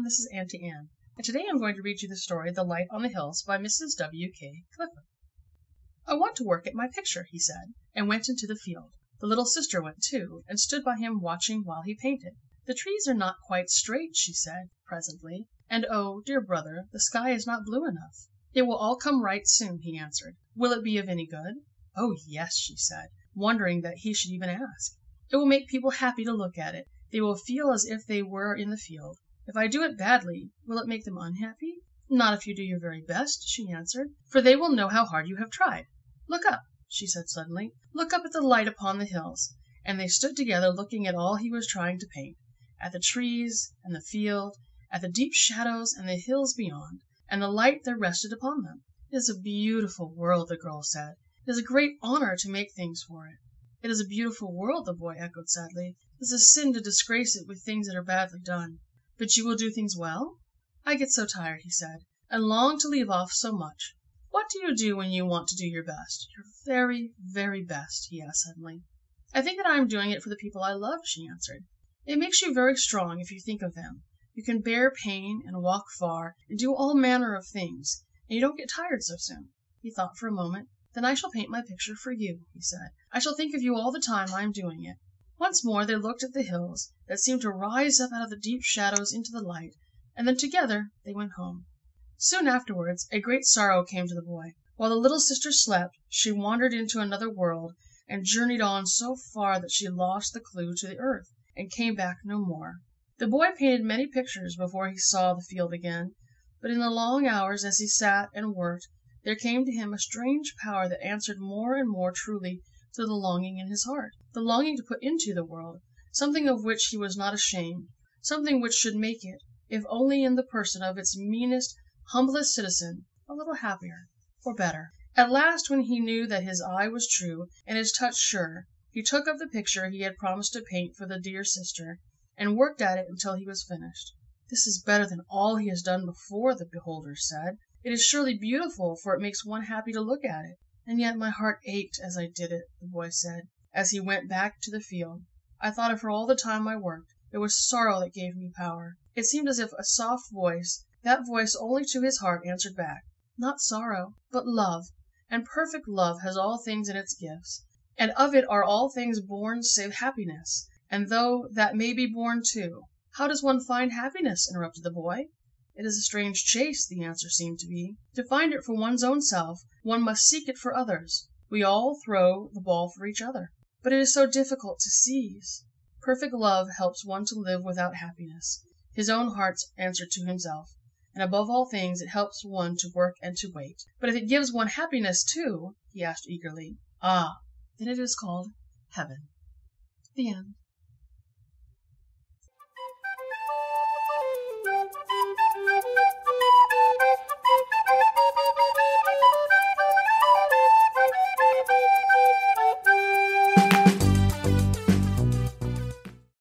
everyone, this is Auntie Anne, and today I'm going to read you the story The Light on the Hills by Mrs. W.K. Clifford. I want to work at my picture, he said, and went into the field. The little sister went too, and stood by him watching while he painted. The trees are not quite straight, she said, presently, and oh, dear brother, the sky is not blue enough. It will all come right soon, he answered. Will it be of any good? Oh, yes, she said, wondering that he should even ask. It will make people happy to look at it. They will feel as if they were in the field. If I do it badly, will it make them unhappy? Not if you do your very best, she answered, for they will know how hard you have tried. Look up, she said suddenly. Look up at the light upon the hills. And they stood together looking at all he was trying to paint, at the trees and the field, at the deep shadows and the hills beyond, and the light that rested upon them. It is a beautiful world, the girl said. It is a great honor to make things for it. It is a beautiful world, the boy echoed sadly. It is a sin to disgrace it with things that are badly done. But you will do things well? I get so tired, he said, and long to leave off so much. What do you do when you want to do your best? Your very, very best, he asked suddenly. I think that I am doing it for the people I love, she answered. It makes you very strong if you think of them. You can bear pain and walk far and do all manner of things, and you don't get tired so soon. He thought for a moment. Then I shall paint my picture for you, he said. I shall think of you all the time I am doing it. Once more they looked at the hills that seemed to rise up out of the deep shadows into the light, and then together they went home. Soon afterwards a great sorrow came to the boy. While the little sister slept, she wandered into another world and journeyed on so far that she lost the clue to the earth and came back no more. The boy painted many pictures before he saw the field again, but in the long hours as he sat and worked, there came to him a strange power that answered more and more truly to the longing in his heart, the longing to put into the world something of which he was not ashamed, something which should make it, if only in the person of its meanest, humblest citizen, a little happier, or better. At last, when he knew that his eye was true and his touch sure, he took up the picture he had promised to paint for the dear sister, and worked at it until he was finished. This is better than all he has done before, the beholders said. It is surely beautiful, for it makes one happy to look at it. And yet my heart ached as I did it, the boy said, as he went back to the field. I thought of her all the time I worked. It was sorrow that gave me power. It seemed as if a soft voice, that voice only to his heart, answered back, not sorrow, but love, and perfect love has all things in its gifts, and of it are all things born save happiness, and though that may be born too. How does one find happiness? Interrupted the boy. It is a strange chase, the answer seemed to be. To find it for one's own self, one must seek it for others. We all throw the ball for each other, but it is so difficult to seize. Perfect love helps one to live without happiness, his own heart's answer to himself, and above all things it helps one to work and to wait. But if it gives one happiness too, he asked eagerly, ah, then it is called heaven. The end.